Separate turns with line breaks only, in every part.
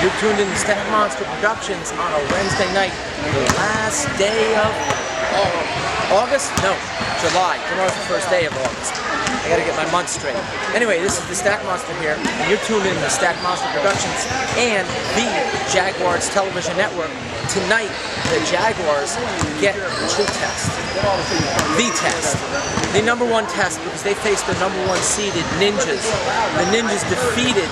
You're tuned in to Stack Monster Productions on a Wednesday night, the last day of August? No, July. Tomorrow's the first day of August. I gotta get my month straight. Anyway, this is the Stack Monster here, and you're tuned in to Stack Monster Productions and the Jaguars television network. Tonight, the Jaguars get the true test. The test. The #1 test because they faced the #1 seeded Ninjas. The Ninjas defeated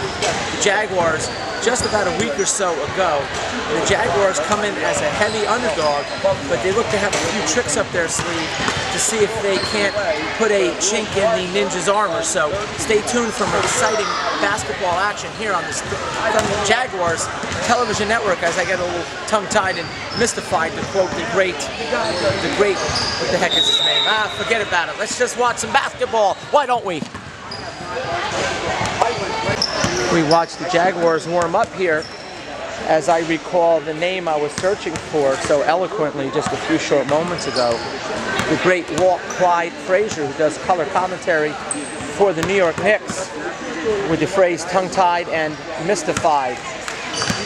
the Jaguars just about a week or so ago. The Jaguars come in as a heavy underdog, but they look to have a few tricks up their sleeve to see if they can't put a chink in the Ninjas' armor. So stay tuned for exciting basketball action here on from the Jaguars television network as I get a little tongue-tied and mystified to quote the great, what the heck is his name? Forget about it. Let's just watch some basketball. Why don't we? We watched the Jaguars warm up here, as I recall the name I was searching for so eloquently just a few short moments ago. The great Walt Clyde Frazier, who does color commentary for the New York Knicks, with the phrase tongue-tied and mystified.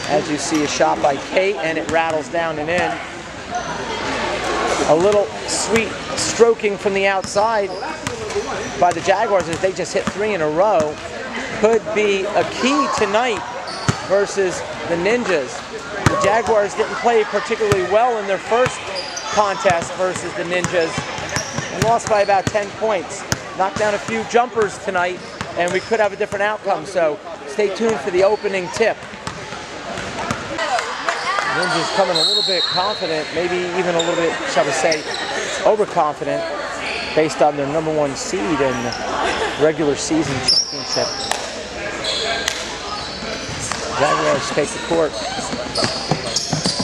As you see a shot by Kate, and it rattles down and in. A little sweet stroking from the outside by the Jaguars as they just hit 3 in a row. Could be a key tonight versus the Ninjas. The Jaguars didn't play particularly well in their first contest versus the Ninjas and lost by about 10 points. Knocked down a few jumpers tonight, and we could have a different outcome, so stay tuned for the opening tip. Ninjas coming a little bit confident, maybe even a little bit, shall we say, overconfident based on their #1 seed in the regular season championship. Jaguars take the court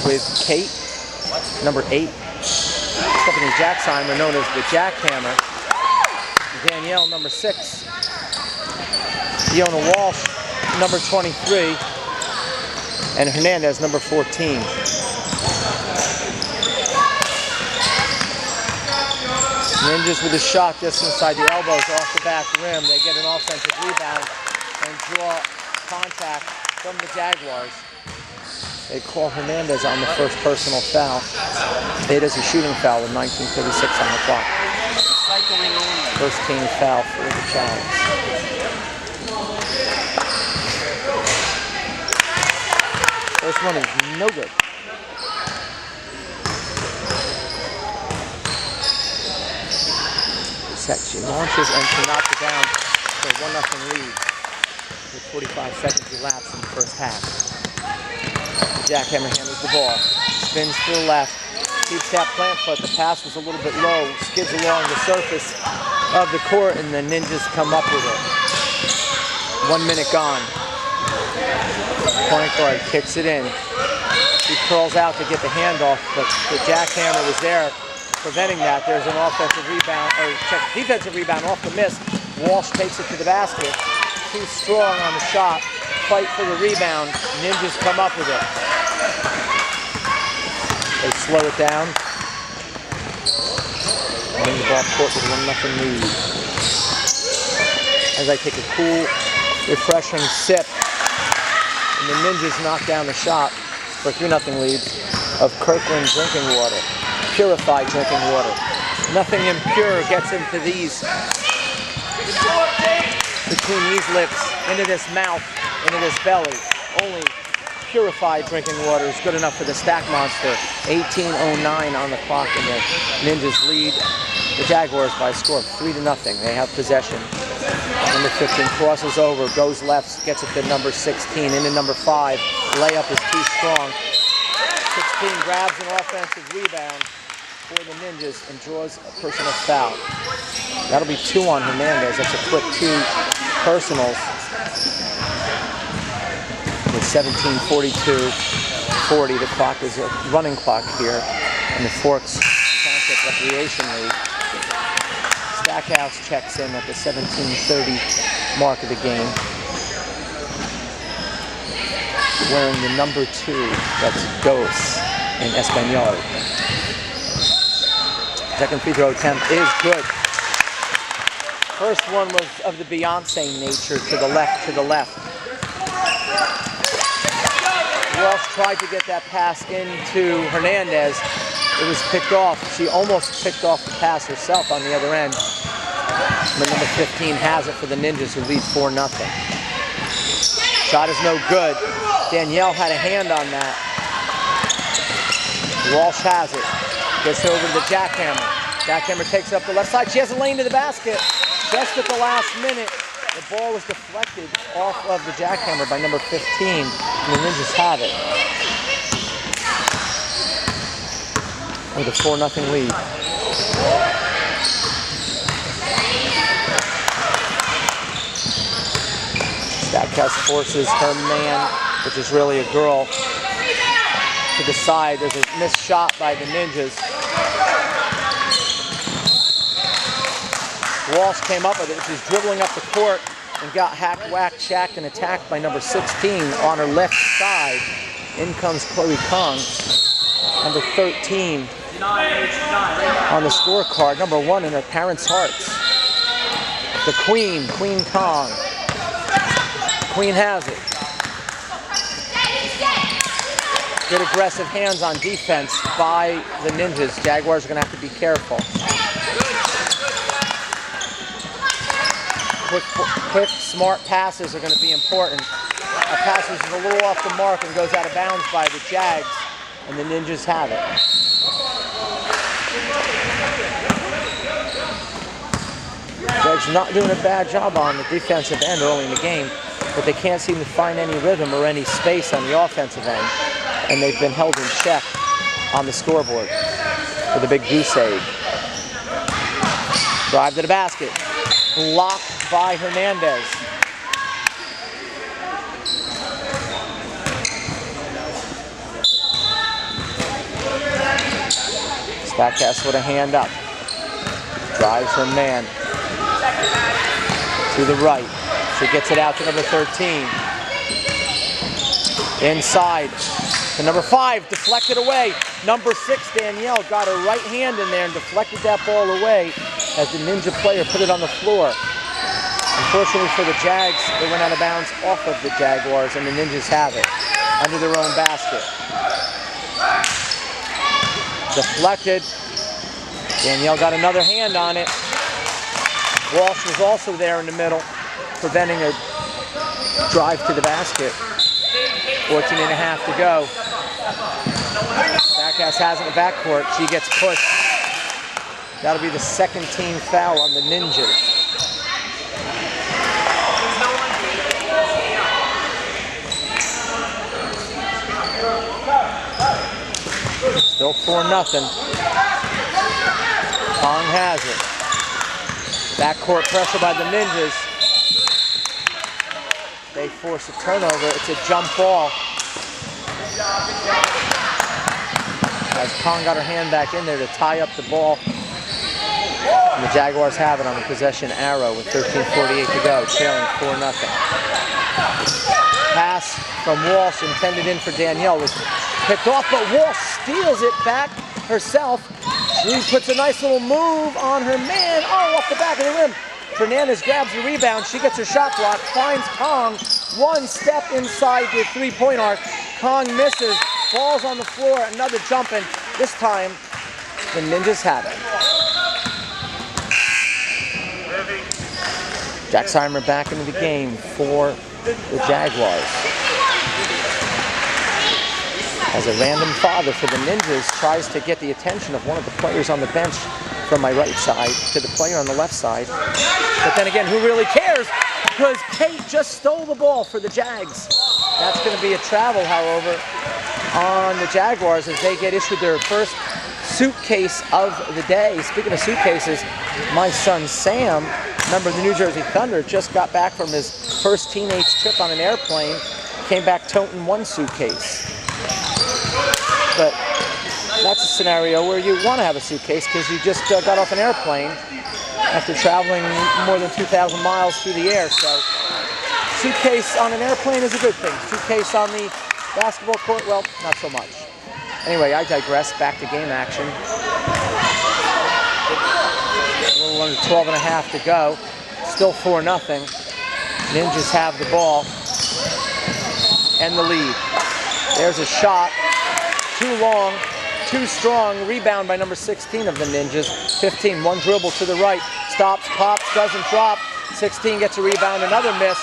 with Kate, number 8, Stephanie Jacksheimer, known as the Jackhammer, Danielle, number 6, Fiona Walsh, number 23, and Hernandez, number 14. Ninjas with a shot just inside the elbows off the back rim. They get an offensive rebound and draw contact from the Jaguars. They call Hernandez on the first personal foul. It is a shooting foul with 19:36 on the clock. First team foul for the Jags. First one is no good. She launches and she knocks it down for a 1-0 lead with 45 seconds elapsed in the first half. The Jackhammer handles the ball, spins to the left, keeps that plant foot. The pass was a little bit low, skids along the surface of the court, and the Ninjas come up with it. 1 minute gone. Point guard kicks it in. He curls out to get the handoff, but the Jackhammer was there preventing that. There's an offensive rebound, or defensive rebound off the miss. Walsh takes it to the basket. Too strong on the shot. Fight for the rebound. Ninjas come up with it. They slow it down. Bring the ball court with 1-0 lead. As I take a cool, refreshing sip, and the Ninjas knock down the shot for a 3-0 lead of Kirkland drinking water. Purified drinking water. Nothing impure gets into these, between these lips, into this mouth, into this belly. Only purified drinking water is good enough for the Stack Monster. 18:09 on the clock, and the Ninjas lead the Jaguars by a score of 3-0. They have possession. Number 15 crosses over, goes left, gets it to number 16, into number 5. Layup is too strong. 16 grabs an offensive rebound for the Ninjas and draws a personal foul. That'll be 2 on Hernandez. That's a quick 2 personals. With 17:42:40, the clock is a running clock here in the Forks Township Recreation League. Stackhouse checks in at the 17:30 mark of the game, wearing the number 2. That's Dos in Espanol. Second free throw attempt is good. First one was of the Beyonce nature, to the left, to the left. tried to get that pass into Hernandez. It was picked off. She almost picked off the pass herself on the other end. But number 15 has it for the Ninjas, who lead 4-0. Shot is no good. Danielle had a hand on that. Walsh has it. Gets over to the jackhammer. Jackhammer takes it up the left side. She has a lane to the basket. Just at the last minute, the ball was deflected off of the jackhammer by number 15. And the Ninjas have it. With a 4-0 lead. Stackhouse forces her man, which is really a girl, to the side. There's a missed shot by the Ninjas. Walsh came up with it. She's dribbling up the court and got hack-whacked, shacked, and attacked by number 16 on her left side. In comes Chloe Kong, number 13 on the scorecard, number 1 in her parents' hearts. The Queen, Queen Kong. Queen has it. Good aggressive hands on defense by the Ninjas. Jaguars are going to have to be careful. Quick, smart passes are going to be important. A pass is a little off the mark and goes out of bounds by the Jags, and the Ninjas have it. Jags not doing a bad job on the defensive end early in the game, but they can't seem to find any rhythm or any space on the offensive end, and they've been held in check on the scoreboard with a big goose egg. Drive to the basket. Blocked by Hernandez. Stackhouse with a hand up. Drives her man to the right. She gets it out to number 13. Inside to number 5, deflected away. Number 6, Danielle, got her right hand in there and deflected that ball away as the Ninja player put it on the floor. Unfortunately for the Jags, they went out of bounds off of the Jaguars, and the Ninjas have it under their own basket. Deflected. Danielle got another hand on it. Walsh was also there in the middle, preventing a drive to the basket. 14.5 to go. Stackhouse has it in the backcourt. She gets pushed. That'll be the second team foul on the Ninjas. Still 4-0. Kong has it. Backcourt pressure by the Ninjas. They force a turnover. It's a jump ball. As Kong got her hand back in there to tie up the ball. And the Jaguars have it on the possession arrow with 13:48 to go, trailing 4-0. Pass from Walsh intended in for Danielle was picked off, but Walsh steals it back herself. She puts a nice little move on her man. Oh, off the back of the rim. Fernandez grabs the rebound. She gets her shot blocked, finds Kong. One step inside the three-point arc. Kong misses, falls on the floor, another jump, and this time the Ninjas have it. Jacksheimer back into the game for the Jaguars. As a random father for the Ninjas tries to get the attention of one of the players on the bench from my right side to the player on the left side. But then again, who really cares? Because Kate just stole the ball for the Jags. That's going to be a travel, however, on the Jaguars as they get issued their first suitcase of the day. Speaking of suitcases, my son Sam, member of the New Jersey Thunder, just got back from his first teenage trip on an airplane, came back toting one suitcase. But that's a scenario where you want to have a suitcase because you just got off an airplane after traveling more than 2,000 miles through the air. So suitcase on an airplane is a good thing. Suitcase on the basketball court, well, not so much. Anyway, I digress. Back to game action. A little under 12.5 to go. Still 4-0. Ninjas have the ball and the lead. There's a shot. Too long, too strong. Rebound by number 16 of the Ninjas. 15, one dribble to the right. Stops, pops, doesn't drop. 16 gets a rebound, another miss.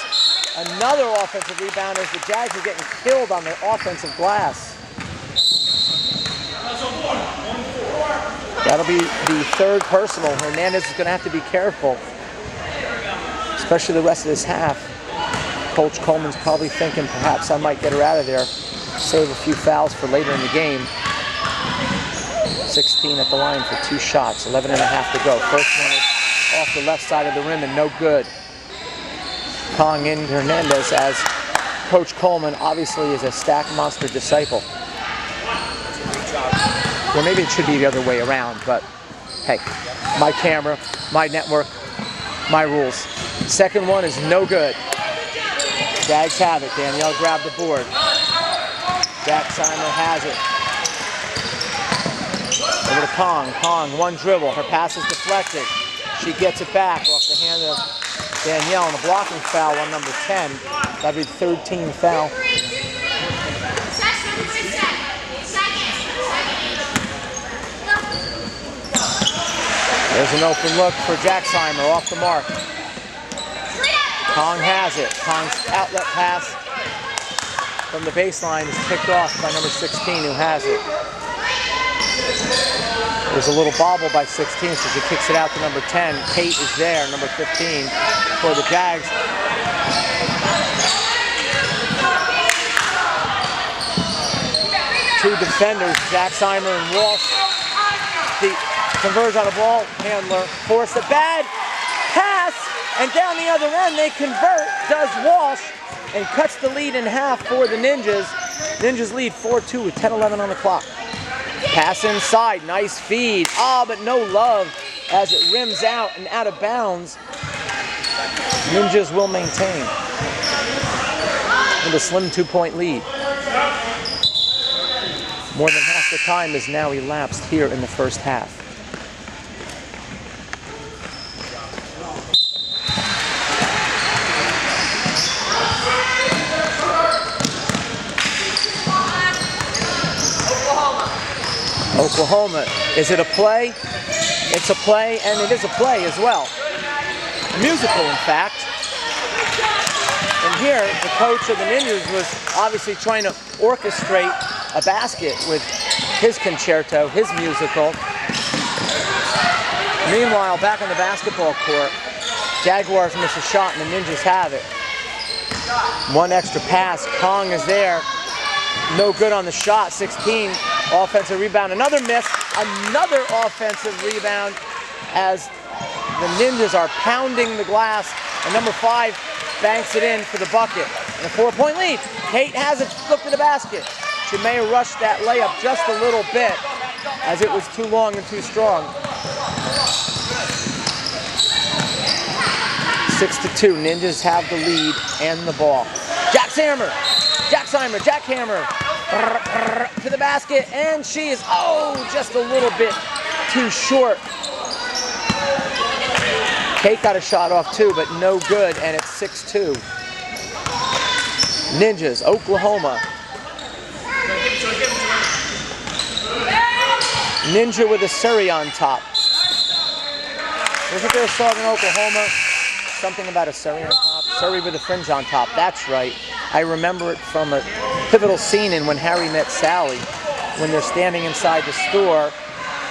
Another offensive rebound as the Jags are getting killed on the offensive glass. That'll be the third personal. Hernandez is going to have to be careful, especially the rest of this half. Coach Coleman's probably thinking perhaps I might get her out of there, save a few fouls for later in the game. 16 at the line for 2 shots, 11 and a half to go. First one is off the left side of the rim and no good. Kong in Hernandez as Coach Coleman obviously is a stack monster disciple. Well, maybe it should be the other way around, but hey, my camera, my network, my rules. Second one is no good. Jags have it. Danielle grabbed the board. Jacksheimer has it. Over to Kong. Kong, one dribble. Her pass is deflected. She gets it back off the hand of Danielle and a blocking foul on number 10. That'd be the 13th foul. There's an open look for Jacksheimer off the mark. Kong has it. Kong's outlet pass from the baseline is picked off by number 16 who has it. There's a little bobble by 16, so she kicks it out to number 10. Kate is there, number 15 for the Jags. Two defenders, Jacksheimer and Walsh. The converge on a ball handler, force a bad pass, and down the other end they convert, does Walsh, and cuts the lead in half for the Ninjas. Ninjas lead 4-2 with 10-11 on the clock. Pass inside, nice feed. But no love as it rims out and out of bounds. Ninjas will maintain with a slim 2-point lead. More than half the time is now elapsed here in the first half. Oklahoma, is it a play? It's a play, and it is a play as well. A musical, in fact. And here, the coach of the Ninjas was obviously trying to orchestrate a basket with his concerto, his musical. Meanwhile, back on the basketball court, Jaguars miss a shot, and the Ninjas have it. One extra pass, Kong is there. No good on the shot, 16. Offensive rebound, another miss, another offensive rebound as the Ninjas are pounding the glass, and number 5 banks it in for the bucket. And a 4-point lead. Kate has it, look to the basket. She may have rushed that layup just a little bit as it was too long and too strong. 6-2, Ninjas have the lead and the ball. Jacksheimer, Jackhammer. To the basket, and she is, just a little bit too short. Kate got a shot off too, but no good, and it's 6-2. Ninjas, Oklahoma. Ninja with a Surrey on top. Wasn't there a song in Oklahoma? Something about a Surrey on top? Surrey with a fringe on top, that's right. I remember it from a pivotal scene in When Harry Met Sally, when they're standing inside the store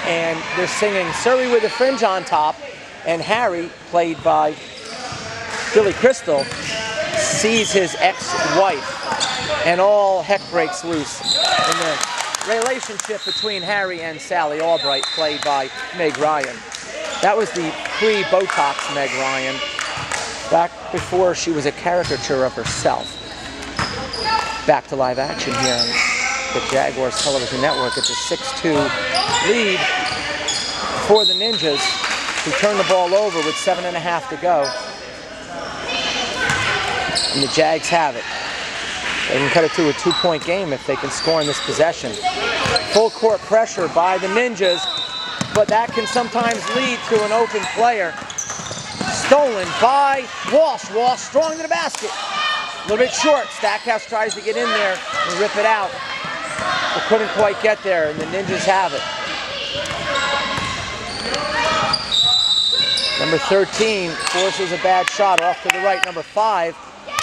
and they're singing Surrey with a fringe on top, and Harry, played by Billy Crystal, sees his ex-wife, and all heck breaks loose in the relationship between Harry and Sally Albright, played by Meg Ryan. That was the pre-Botox Meg Ryan, back before she was a caricature of herself. Back to live action here on the Jaguars Television Network. It's a 6-2 lead for the Ninjas, who turn the ball over with 7.5 to go. And the Jags have it. They can cut it to a 2-point game if they can score in this possession. Full court pressure by the Ninjas, but that can sometimes lead to an open player. Stolen by Walsh. Walsh strong to the basket. A little bit short. Stackhouse tries to get in there and rip it out. but couldn't quite get there, and the Ninjas have it. Number 13 forces a bad shot off to the right. Number 5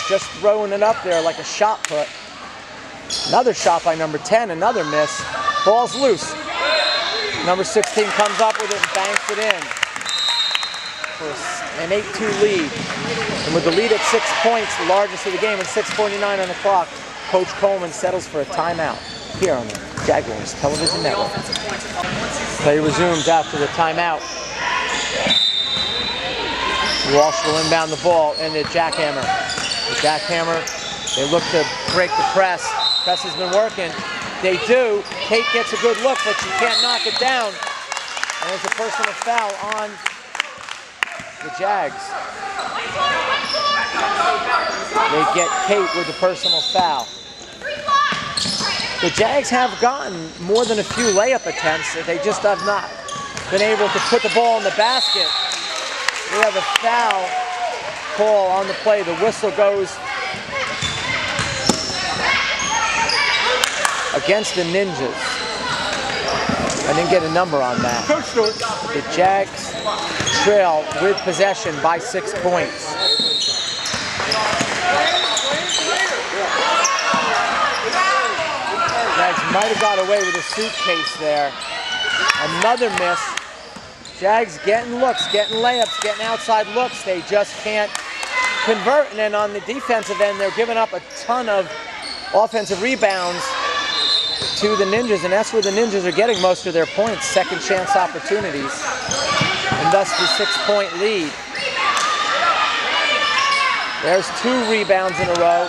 just throwing it up there like a shot put. Another shot by number 10, another miss. Ball's loose. Number 16 comes up with it and banks it in for an 8-2 lead. And with the lead at 6 points, the largest of the game, and 6:49 on the clock, Coach Coleman settles for a timeout here on the Jaguars Television Network. Play resumes after the timeout. Walsh will inbound the ball, and the jackhammer. The jackhammer, they look to break the press. Press has been working. They do. Kate gets a good look, but she can't knock it down. And there's a personal foul on the Jags. They get Kate with a personal foul. The Jags have gotten more than a few layup attempts. They just have not been able to put the ball in the basket. We have a foul call on the play. The whistle goes against the Ninjas. I didn't get a number on that. The Jags trail with possession by 6 points. Jags might have got away with a suitcase there. Another miss. Jags getting looks, getting layups, getting outside looks. They just can't convert. And then on the defensive end, they're giving up a ton of offensive rebounds to the Ninjas, and that's where the Ninjas are getting most of their points, second chance opportunities, and thus the 6-point lead. There's 2 rebounds in a row.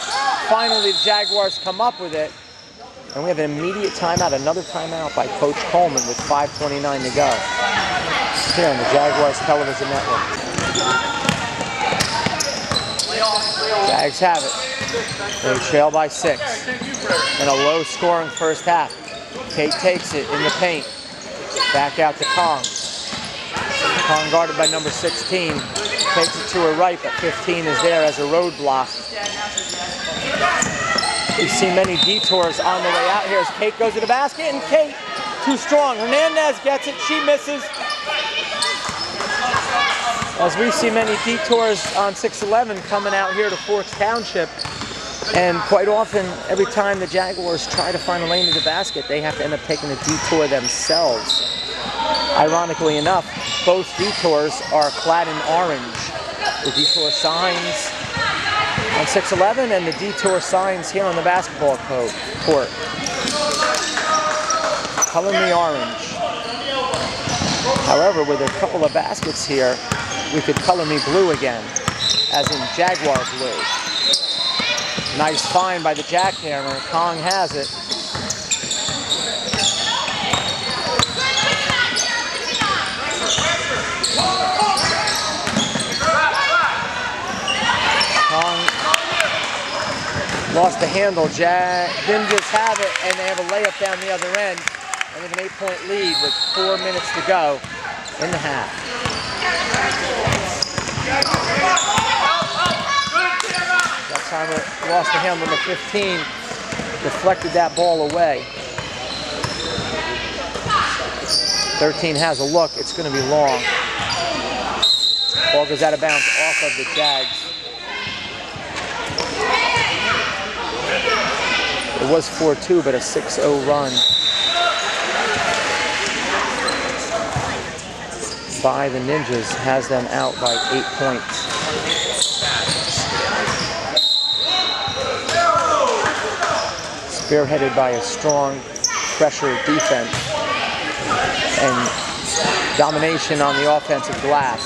Finally, the Jaguars come up with it, and we have an immediate timeout, another timeout by Coach Coleman with 5:29 to go. Here on the Jaguars Television Network. Jags have it. They trail by 6 in a low-scoring first half. Kate takes it in the paint. Back out to Kong. Kong guarded by number 16. Takes it to her right, but 15 is there as a roadblock. We've seen many detours on the way out here as Kate goes to the basket, and Kate, too strong. Hernandez gets it. She misses. As we see many detours on 611 coming out here to Forks Township, and quite often, every time the Jaguars try to find a lane to the basket, they have to end up taking a detour themselves. Ironically enough, both detours are clad in orange. The detour signs on 611 and the detour signs here on the basketball court. Color me orange. However, with a couple of baskets here, we could color me blue again, as in Jaguar blue. Nice find by the jackhammer. Kong has it. Kong lost the handle. Ninjas have it, and they have a layup down the other end. And with an 8-point lead with 4 minutes to go in the half. That time it lost the handle. Number 15 deflected that ball away. 13 has a look. It's going to be long. Ball goes out of bounds off of the Jags. It was 4-2, but a 6-0 run by the Ninjas has them out by 8 points. Spearheaded by a strong pressure defense and domination on the offensive glass.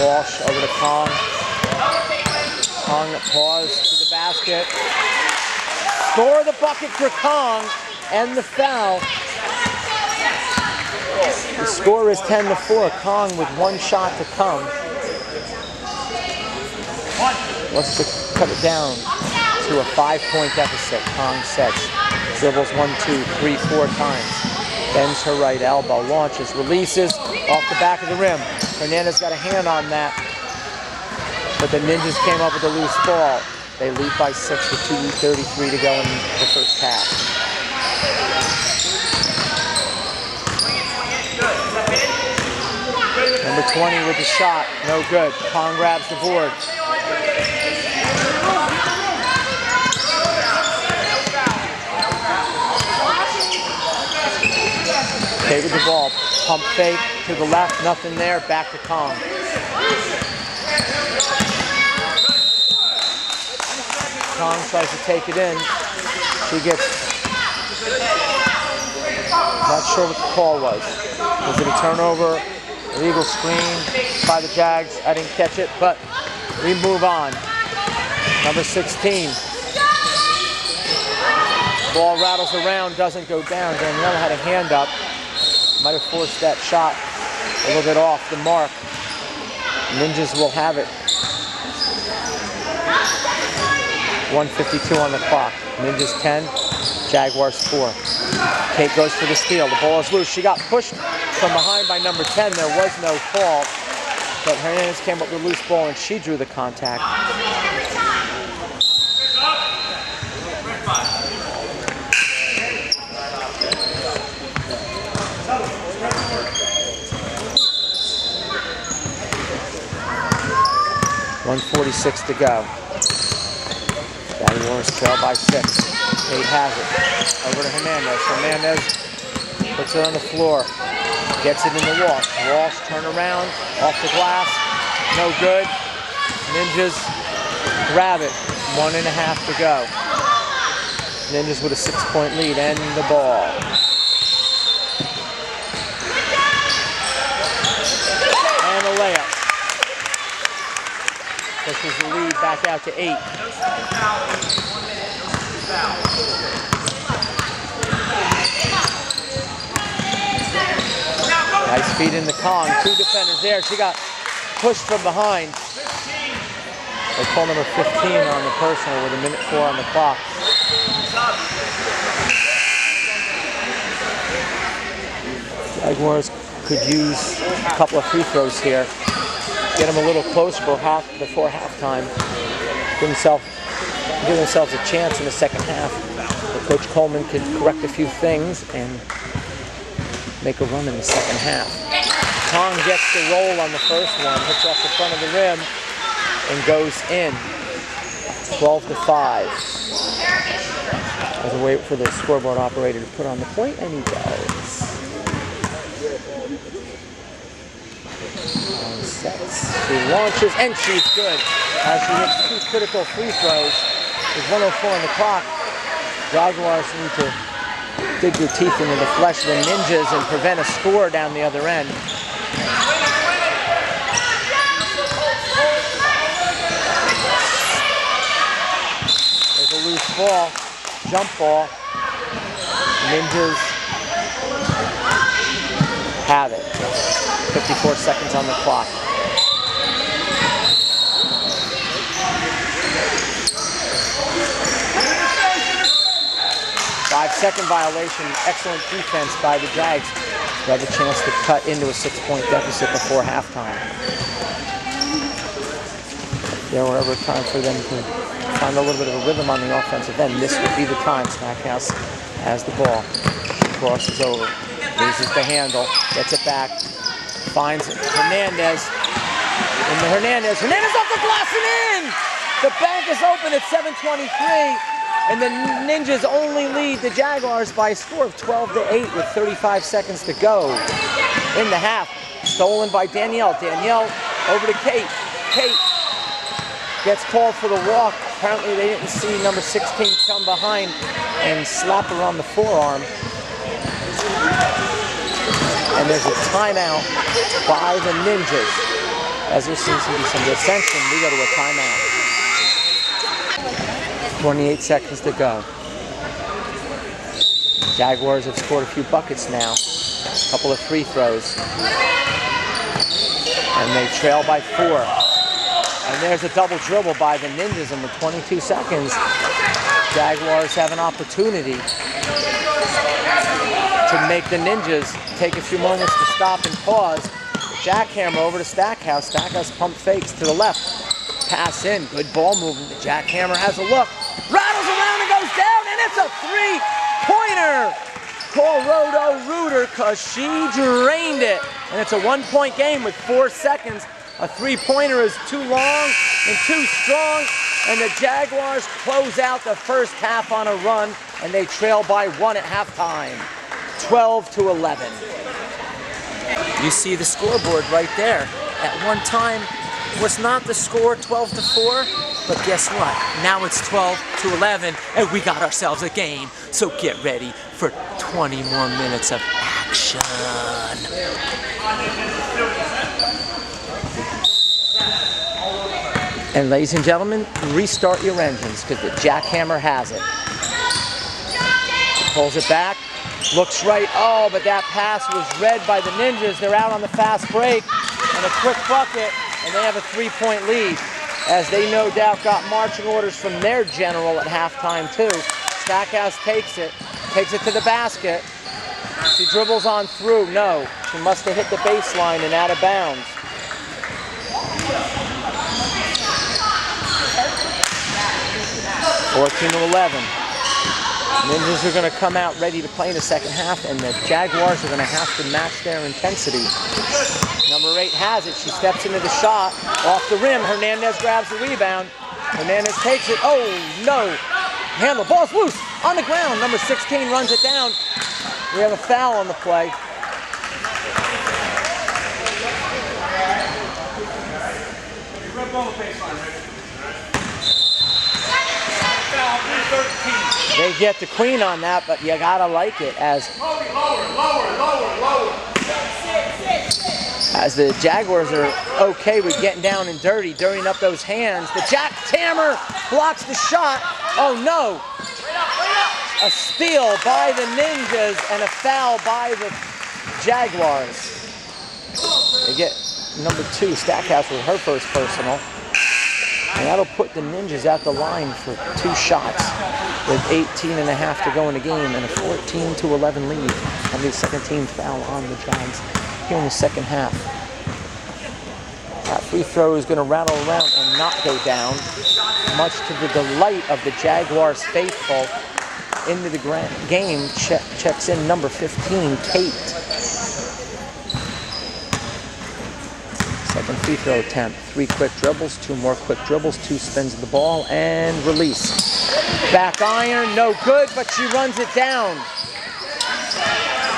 Walsh over to Kong. Kong paws to the basket. Score the bucket for Kong and the foul. The score is 10-4. Kong with 1 shot to come. Wants to cut it down to a 5-point deficit. Kong sets. Dribbles 1, 2, 3, 4 times. Bends her right elbow. Launches. Releases off the back of the rim. Hernandez got a hand on that. but the Ninjas came up with a loose ball. They lead by 6 with 2:33 to go in the first half. Number 20 with the shot, no good. Kong grabs the board. Stay with the ball. Pump fake to the left, nothing there. Back to Kong. Kong tries to take it in. She gets, not sure what the call was. Was it a turnover? Illegal screen by the Jags. I didn't catch it, but we move on. Number 16. Ball rattles around, doesn't go down. Danielle had a hand up. Might have forced that shot a little bit off the mark. Ninjas will have it. 1:52 on the clock. Ninjas 10, Jaguars 4. Kate goes for the steal. The ball is loose. She got pushed from behind by number 10. There was no fall, but Hernandez came up with a loose ball and she drew the contact. .146 to go. Jaguars trail by 6. Kate has it. Over to Hernandez. Hernandez puts it on the floor. Gets it in the Walsh. Walsh turn around. Off the glass. No good. Ninjas grab it. 1.5 to go. Ninjas with a 6-point lead and the ball. And a layup. Pushes the lead back out to 8. Nice feed in the Kong. 2 defenders there. She got pushed from behind. They call number 15 on the personal with 1:04 on the clock. Jaguars could use a couple of free throws here. Get them a little closer before halftime. Give themselves a chance in the second half. But Coach Coleman could correct a few things and make a run in the second half. Kong gets the roll on the first one, hits off the front of the rim, and goes in. 12-5. As we wait for the scoreboard operator to put on the point, and he does. Sets. She launches, and she's good. As she hits 2 critical free throws. There's 1:04 on the clock. Jaguars need to dig their teeth into the flesh of the Ninjas and prevent a score down the other end. There's a loose ball, jump ball. Ninjas have it. 54 seconds on the clock. Five-second violation. Excellent defense by the Jags. They have a chance to cut into a 6-point deficit before halftime. There were ever time for them to find a little bit of a rhythm on the offensive end. This would be the time. Stackhouse has the ball. Crosses over. Loses the handle. Gets it back. Finds Hernandez. And Hernandez off the glass and in! The bank is open at 7:23. And the Ninjas only lead the Jaguars by a score of 12-8 with 35 seconds to go in the half. Stolen by Danielle. Danielle over to Kate. Kate gets called for the walk. Apparently they didn't see number 16 come behind and slap her on the forearm. And there's a timeout by the Ninjas. As there seems to be some dissension, we go to a timeout. 28 seconds to go. Jaguars have scored a few buckets now. A couple of free throws. And they trail by 4. And there's a double dribble by the Ninjas in the 22 seconds. Jaguars have an opportunity to make the Ninjas take a few moments to stop and pause. Jackhammer over to Stackhouse. Stackhouse pump fakes to the left. pass in. Good ball movement. The jackhammer has a look. Rattles around and goes down, and it's a three-pointer. Call Roto Rooter because she drained it. And it's a one-point game with 4 seconds. A three-pointer is too long and too strong. And the Jaguars close out the first half on a run, and they trail by 1 at halftime, 12-11. You see the scoreboard right there. At one time, was not the score 12-4, but guess what? Now it's 12-11, and we got ourselves a game. So get ready for 20 more minutes of action. And ladies and gentlemen, restart your engines because the jackhammer has it. He pulls it back, looks right. Oh, but that pass was read by the Ninjas. They're out on the fast break and a quick bucket, and they have a 3-point lead as they no doubt got marching orders from their general at halftime too. Stackhouse takes it to the basket. She dribbles on through. No, she must have hit the baseline and out of bounds. (14-11). Ninjas are going to come out ready to play in the second half, and the Jaguars are going to have to match their intensity. Number 8 has it. She steps into the shot. Off the rim. Hernandez grabs the rebound. Hernandez takes it. Oh, no. Handle. Ball's loose. On the ground. Number 16 runs it down. We have a foul on the play. They get the queen on that, but you gotta like it as the Jaguars are okay with getting down and dirtying up those hands. The jackhammer blocks the shot. Oh no! A steal by the Ninjas and a foul by the Jaguars. They get number 2, Stackhouse, with her first personal. And that'll put the Ninjas at the line for 2 shots with 18.5 to go in the game and a 14-11 lead. And the second team foul on the Jags here in the second half. That free throw is going to rattle around and not go down, much to the delight of the Jaguars faithful. Into the game checks in number 15, Kate. Second free throw attempt. 3 quick dribbles, 2 more quick dribbles, 2 spins of the ball, and release. Back iron, no good, but she runs it down.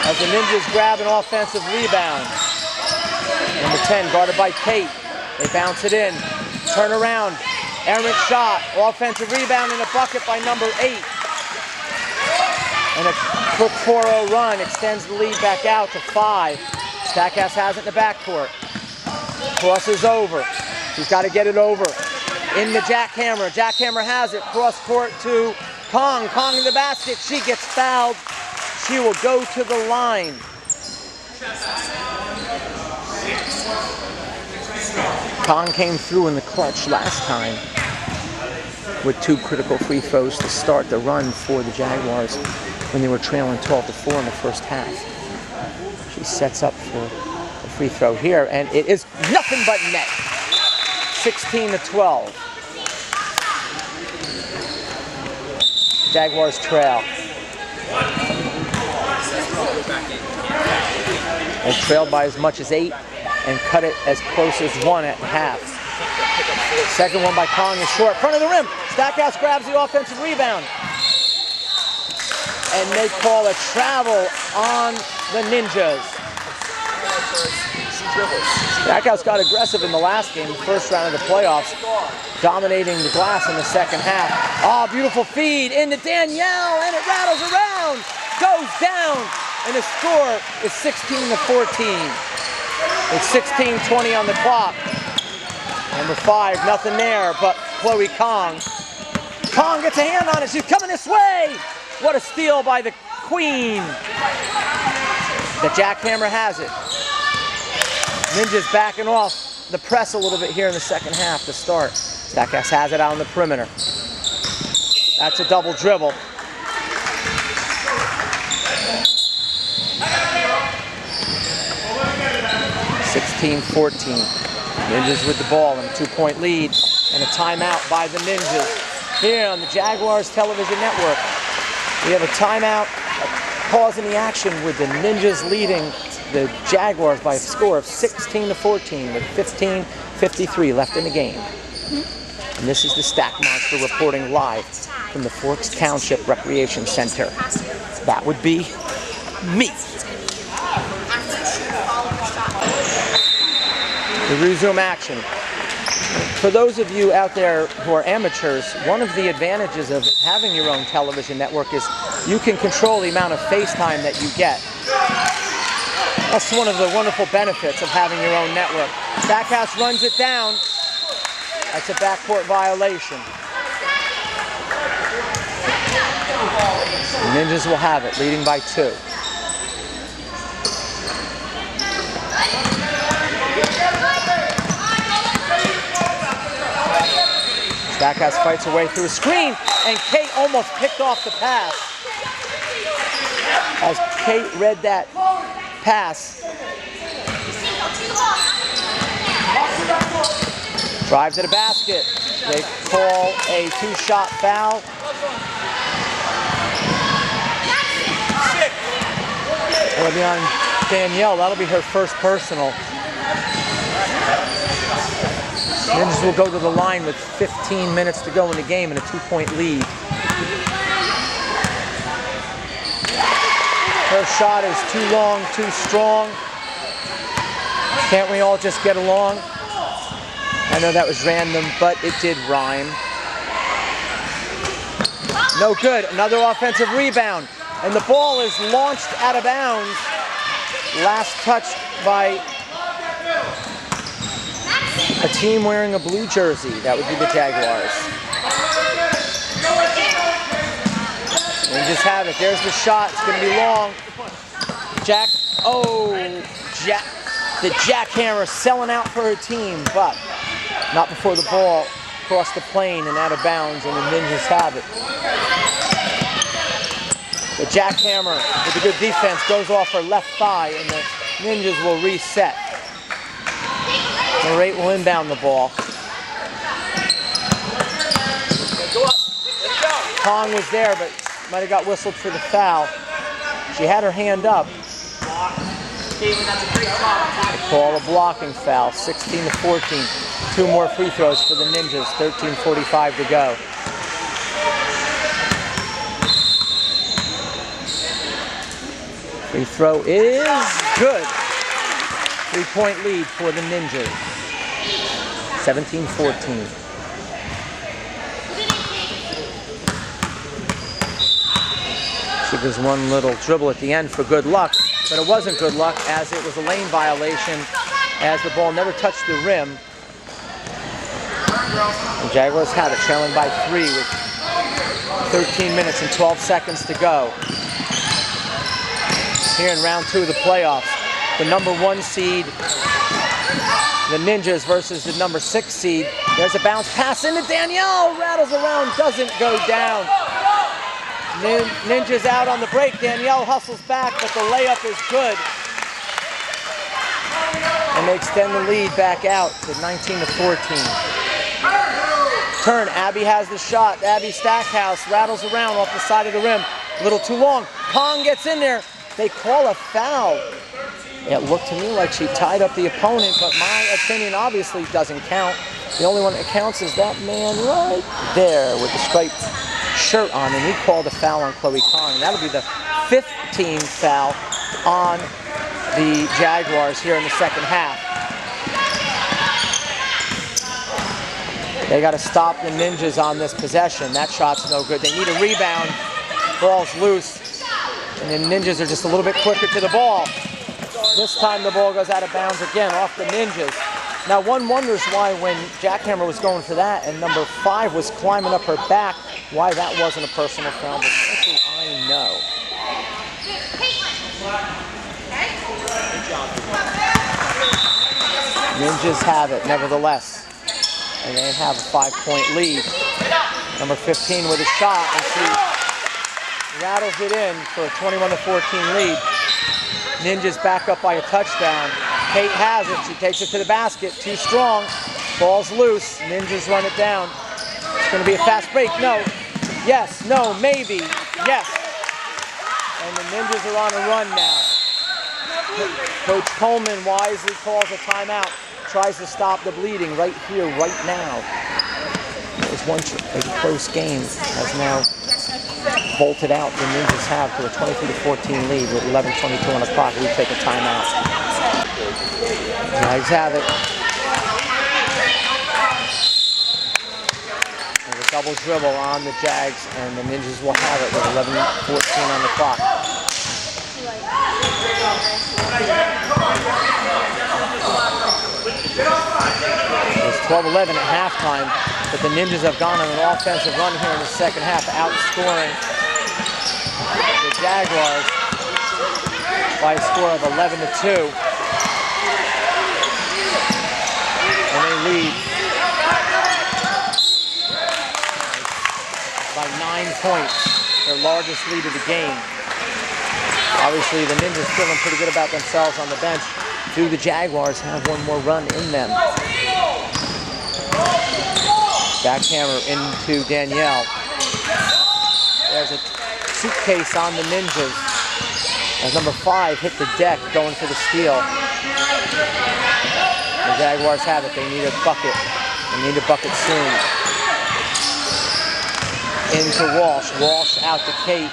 As the Ninjas grab an offensive rebound. Number 10, guarded by Kate. They bounce it in. Turn around. Errant shot. Offensive rebound and a bucket by number 8. And a quick 4-0 run extends the lead back out to 5. Stackhouse has it in the backcourt. Crosses over. She's got to get it over. In the jackhammer. Jackhammer has it. Cross court to Kong. Kong in the basket. She gets fouled. She will go to the line. Kong came through in the clutch last time with 2 critical free throws to start the run for the Jaguars when they were trailing 12-4 in the first half. She sets up for a free throw here, and it is nothing but net. 16-12. Jaguars trail. And trailed by as much as 8 and cut it as close as 1 at half. Second one by Kong is short. Front of the rim. Stackhouse grabs the offensive rebound. And they call a travel on the Ninjas. Stackhouse got aggressive in the last game, the first round of the playoffs, dominating the glass in the second half. Oh, beautiful feed into Danielle, and it rattles around, goes down, and the score is 16-14. It's 16:20 on the clock. Number 5, nothing there, but Chloe Kong. Kong gets a hand on it. She's coming this way. What a steal by the Queen. The jackhammer has it. Ninjas backing off the press a little bit here in the second half to start. Stackhouse has it out on the perimeter. That's a double dribble. (16-14). Ninjas with the ball and a 2-point lead. And And a timeout by the Ninjas. Here on the Jaguars Television Network, we have a timeout, a pause in the action with the Ninjas leading the Jaguars by a score of 16-14 with 15:53 left in the game. And this is the Stack Monster reporting live from the Forks Township Recreation Center. That would be me. We resume action. For those of you out there who are amateurs, one of the advantages of having your own television network is you can control the amount of FaceTime that you get. That's one of the wonderful benefits of having your own network. Stackhouse runs it down. That's a backcourt violation. The Ninjas will have it, leading by 2. Stackhouse fights her way through a screen, and Kate almost picked off the pass. As Kate read that pass, drive to the basket. They call a 2-shot foul. That'll be on Danielle. That'll be her first personal. Ninjas will go to the line with 15 minutes to go in the game and a 2-point lead. Her shot is too long, too strong. Can't we all just get along? I know that was random, but it did rhyme. No good. Another offensive rebound. And the ball is launched out of bounds. Last touched by a team wearing a blue jersey. That would be the Jaguars. And just have it. There's the shot. It's going to be long. The jackhammer selling out for her team, but not before the ball crossed the plane and out of bounds, and the Ninjas have it. The jackhammer with a good defense goes off her left thigh, and the Ninjas will reset. Narrate will inbound the ball. Kong was there, but might have got whistled for the foul. She had her hand up. They call a blocking foul, 16-14. 2 more free throws for the Ninjas, 13:45 to go. Free throw is good. 3-point lead for the Ninjas, 17-14. She does one little dribble at the end for good luck, but it wasn't good luck as it was a lane violation as the ball never touched the rim. The Jaguars have it, trailing by 3 with 13 minutes and 12 seconds to go. Here in round 2 of the playoffs, the number 1 seed, the Ninjas versus the number 6 seed. There's a bounce pass into Danielle, rattles around, doesn't go down. Ninjas out on the break. Danielle hustles back, but the layup is good. And they extend the lead back out to 19-14. Turn, Abby has the shot. Abby Stackhouse rattles around off the side of the rim. A little too long. Kong gets in there. They call a foul. It looked to me like she tied up the opponent, but my opinion obviously doesn't count. The only one that counts is that man right there with the striped shirt on, and he called a foul on Chloe Kong. That'll be the 5th team foul on the Jaguars here in the second half. They got to stop the Ninjas on this possession. That shot's no good. They need a rebound. Ball's loose. And the Ninjas are just a little bit quicker to the ball. This time the ball goes out of bounds again off the Ninjas. Now one wonders why when Jackhammer was going for that and number 5 was climbing up her back, why that wasn't a personal foul, but actually I know. Ninjas have it nevertheless. And they have a 5-point lead. Number 15 with a shot, and she rattles it in for a 21-14 lead. Ninjas back up by a touchdown. Kate has it. She takes it to the basket. Too strong. Ball's loose. Ninjas run it down. It's going to be a fast break. No. Yes. No. Maybe. Yes. And the Ninjas are on a run now. Coach Coleman wisely calls a timeout. Tries to stop the bleeding right here, right now. It was once a close game. Has now bolted out. The Ninjas have to a 23-14 lead with 11:22 on the clock. We take a timeout. Jags have it. There's a double dribble on the Jags, and the Ninjas will have it with 11:14 on the clock. It's 12-11 at halftime, but the Ninjas have gone on an offensive run here in the second half, outscoring the Jaguars by a score of 11-2. And they lead by 9 points, their largest lead of the game. Obviously, the Ninjas feeling pretty good about themselves on the bench. Do the Jaguars have one more run in them? Backhammer into Danielle. There's a suitcase on the Ninjas as number 5 hit the deck going for the steal. The Jaguars have it. They need a bucket. They need a bucket soon. Into Walsh. Walsh out to Kate.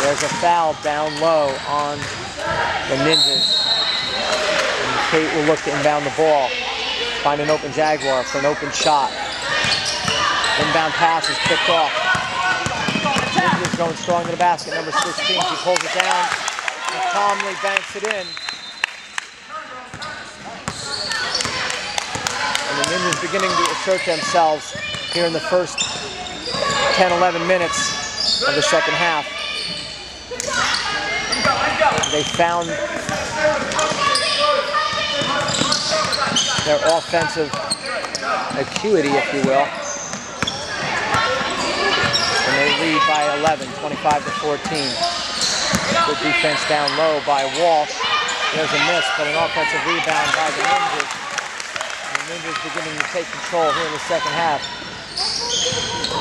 There's a foul down low on the Ninjas. And Kate will look to inbound the ball. Find an open Jaguar for an open shot. Inbound pass is picked off. Ninjas going strong to the basket. Number 16, she pulls it down and calmly banks it in. And the Ninjas beginning to assert themselves here in the first 10-11 minutes of the second half. They found their offensive acuity, if you will. And they lead by 11, 25-14. Good defense down low by Walsh. There's a miss, but an offensive rebound by the Ninjas. The Ninjas beginning to take control here in the second half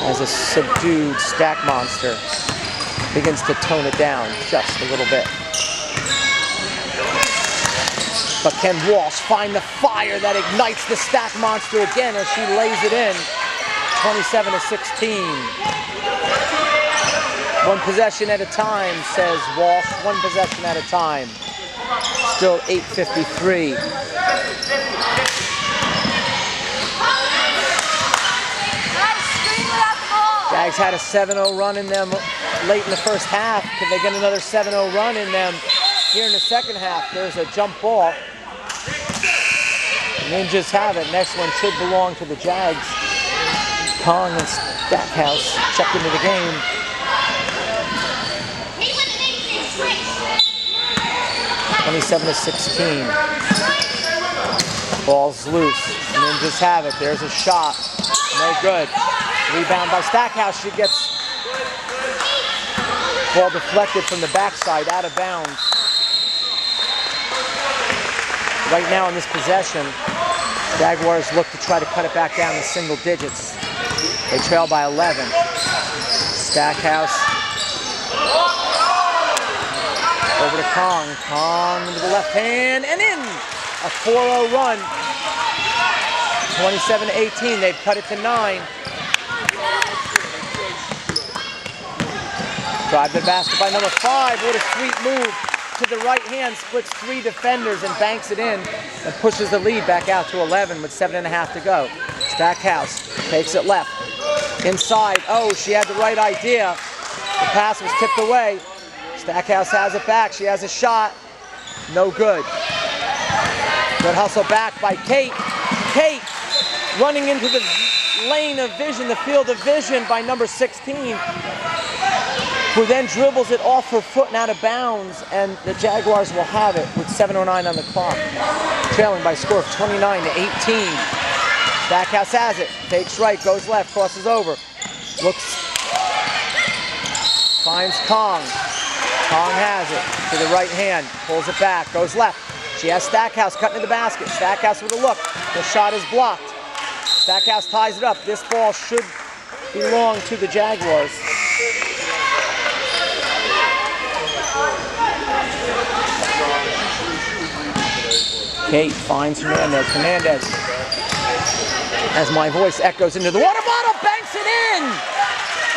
as a subdued stack monster begins to tone it down just a little bit. But can Walsh find the fire that ignites the stack monster again as she lays it in? 27-16. One possession at a time, says Walsh. One possession at a time. Still 8:53. Jags had a 7-0 run in them late in the first half. Can they get another 7-0 run in them here in the second half? There's a jump ball. Ninjas have it. Next one should belong to the Jags. Kong and Stackhouse checked into the game. (27-16). Ball's loose. Ninjas have it. There's a shot. No good. Rebound by Stackhouse. She gets ball deflected from the backside, out of bounds. Right now in this possession, Jaguars look to try to cut it back down to single digits. They trail by 11. Stackhouse over to Kong. Kong into the left hand and in. A 4-0 run. 27-18. They've cut it to 9. Drive the basket by number 5. What a sweet move to the right hand. Splits 3 defenders and banks it in and pushes the lead back out to 11 with 7.5 to go. Stackhouse takes it left. Inside. Oh, she had the right idea. The pass was tipped away. Stackhouse has it back. She has a shot. No good. Good hustle back by Kate. Kate running into the lane of vision, the field of vision by number 16. Who then dribbles it off her foot and out of bounds, and the Jaguars will have it with 7:09 on the clock. Trailing by a score of 29-18. Stackhouse has it, takes right, goes left, crosses over. Looks, finds Kong. Kong has it to the right hand, pulls it back, goes left. She has Stackhouse cutting to the basket. Stackhouse with a look, The shot is blocked. Stackhouse ties it up. This ball should belong to the Jaguars. Kate finds Hernandez. Hernandez, as my voice echoes into the water bottle, banks it in!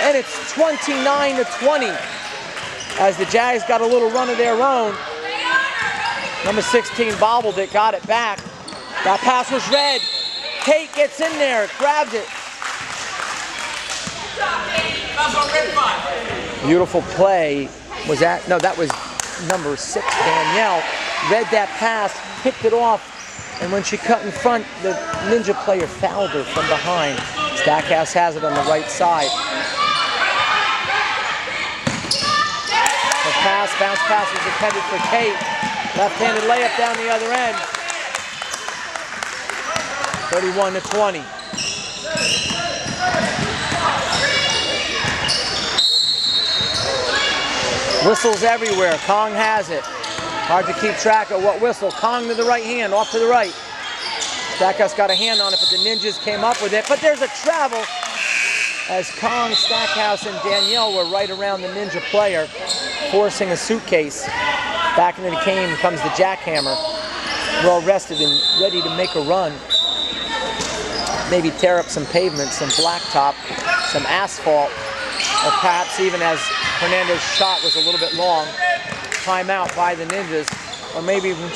And it's 29-20 as the Jags got a little run of their own. Number 16 bobbled it, got it back. That pass was read. Kate gets in there, grabs it. Beautiful play. Was that? No, that was number 6, Danielle. Read that pass, picked it off, and when she cut in front, the Ninja player fouled her from behind. Stackhouse has it on the right side. The bounce pass was intended for Kate. Left-handed layup down the other end. 31-20. Whistles everywhere. Kong has it. Hard to keep track of what whistle. Kong to the right hand, off to the right. Stackhouse got a hand on it, but the Ninjas came up with it. But there's a travel as Kong, Stackhouse, and Danielle were right around the Ninja player, forcing a suitcase. Back into the game comes the jackhammer. Well rested and ready to make a run. Maybe tear up some pavement, some blacktop, some asphalt, or perhaps even as Hernandez's shot was a little bit long, timeout by the Ninjas, or maybe even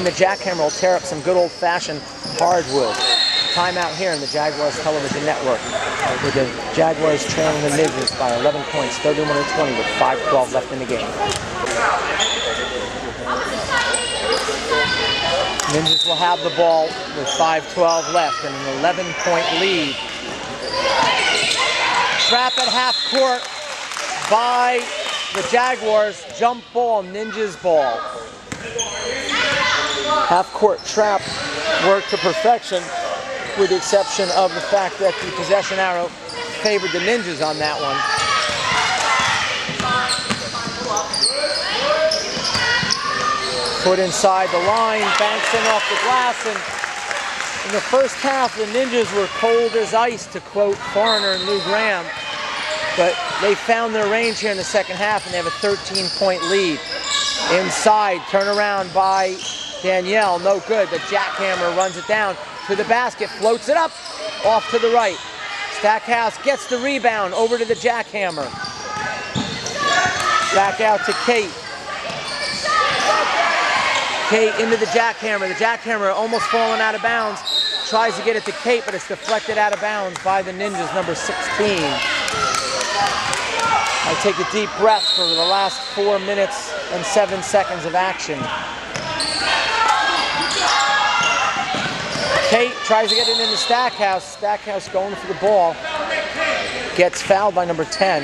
the jackhammer will tear up some good old-fashioned hardwood. Timeout here in the Jaguars Television Network, with the Jaguars trailing the Ninjas by 11 points, 31-20 with 5:12 left in the game. Ninjas will have the ball with 5:12 left and an 11-point lead. Trap at half court by the Jaguars. Jump ball, Ninjas ball. Half court trap worked to perfection, with the exception of the fact that the possession arrow favored the Ninjas on that one. Put inside the line, banks in off the glass, and in the first half the Ninjas were cold as ice, to quote Foreigner and Lou Graham. But they found their range here in the second half, and they have a 13-point lead. Inside, turnaround by Danielle, no good. The jackhammer runs it down to the basket, floats it up, off to the right. Stackhouse gets the rebound, over to the jackhammer. Back out to Kate. Kate into the jackhammer. The jackhammer almost falling out of bounds. Tries to get it to Kate, but it's deflected out of bounds by the Ninjas, number 16. I take a deep breath for the last 4 minutes and 7 seconds of action. Kate tries to get it into Stackhouse. Stackhouse going for the ball. Gets fouled by number 10.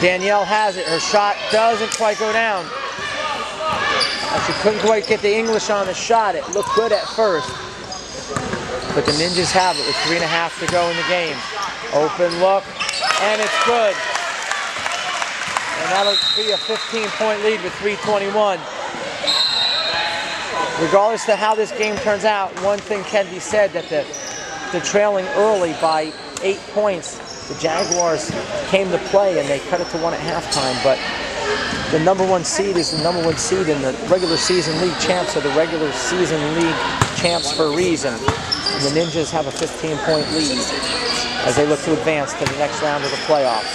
Danielle has it. Her shot doesn't quite go down. She couldn't quite get the English on the shot. It looked good at first. But the Ninjas have it with 3.5 to go in the game. Open look, and it's good. And that'll be a 15-point lead with 3:21. Regardless of how this game turns out, one thing can be said, that the trailing early by 8 points, the Jaguars came to play and they cut it to 1 at halftime, but the number 1 seed is the number 1 seed, and the regular season league champs are the regular season league champs for a reason. And the Ninjas have a 15-point lead as they look to advance to the next round of the playoffs.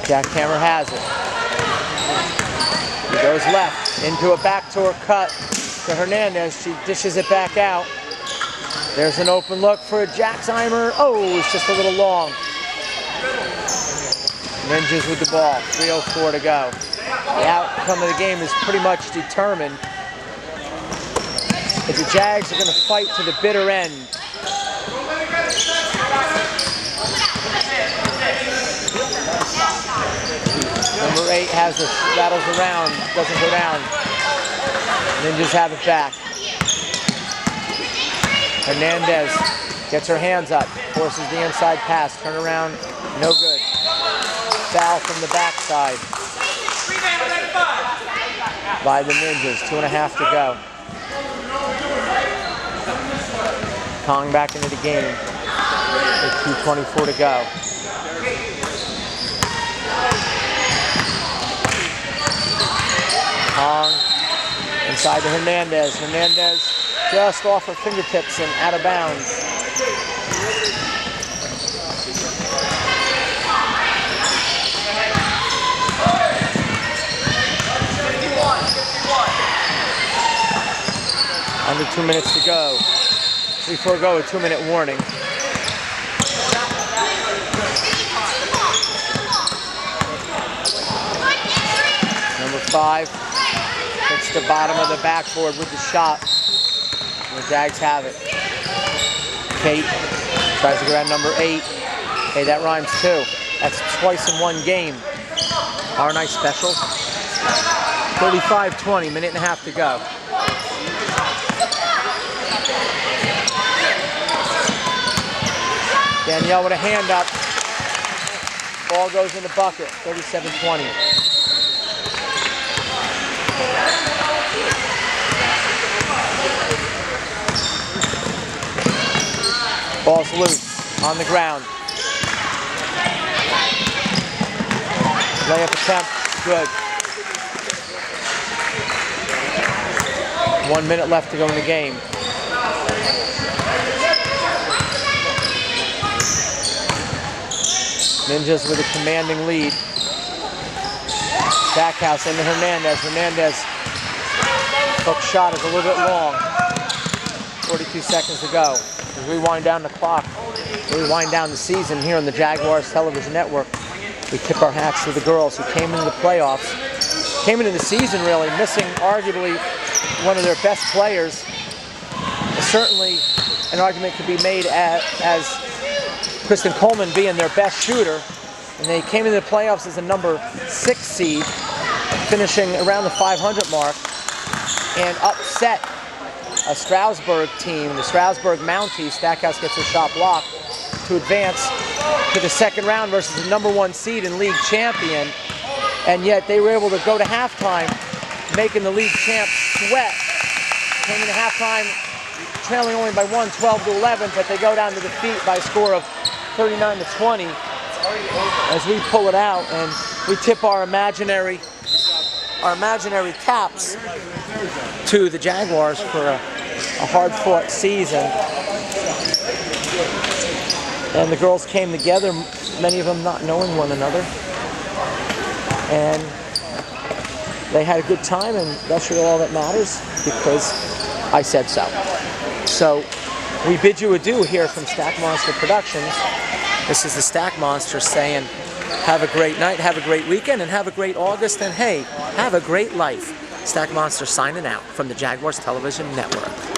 Jackhammer has it. He goes left into a backdoor cut to Hernandez. She dishes it back out. There's an open look for Jacksheimer. Oh, it's just a little long. Ninjas with the ball. 3:04 to go. The outcome of the game is pretty much determined. But the Jags are going to fight to the bitter end. has it, rattles around, doesn't go down. Ninjas have it back. Hernandez gets her hands up, forces the inside pass, turn around, no good. Foul from the backside by the Ninjas, 2.5 to go. Kong back into the game with 2:24 to go. Kong inside to Hernandez. Hernandez just off her fingertips and out of bounds. Under 2 minutes to go. Before go, a 2-minute warning. Number 5 hits the bottom of the backboard with the shot. And the Jags have it. Kate tries to grab number 8. Hey, that rhymes too. That's twice in one game. Our nice special. 35-20, minute and a half to go. Danielle with a hand up. Ball goes in the bucket, 37-20. Ball's loose, on the ground. Layup attempt, good. 1 minute left to go in the game. Ninjas with a commanding lead. Stackhouse into Hernandez. Hernandez hook shot is a little bit long. 42 seconds to go. As we wind down the clock, we wind down the season here on the Jaguars Television Network. We tip our hats to the girls who came into the playoffs, came into the season really missing arguably one of their best players. Certainly an argument could be made as Kristen Coleman being their best shooter, and they came into the playoffs as a number 6 seed, finishing around the 500 mark, and upset a Stroudsburg team, the Stroudsburg Mounties. Stackhouse gets her shot blocked to advance to the second round versus the number 1 seed and league champion, and yet they were able to go to halftime, making the league champs sweat. Came into halftime trailing only by 1, 12-11, but they go down to defeat by a score of 39-20 as we pull it out and we tip our imaginary caps to the Jaguars for a hard-fought season. And the girls came together, many of them not knowing one another, and they had a good time, and that's really all that matters because I said so. So we bid you adieu here from Stack Monster Productions. This is the Stack Monster saying, have a great night, have a great weekend, and have a great August, and hey, have a great life. Stack Monster signing out from the Jaguars Television Network.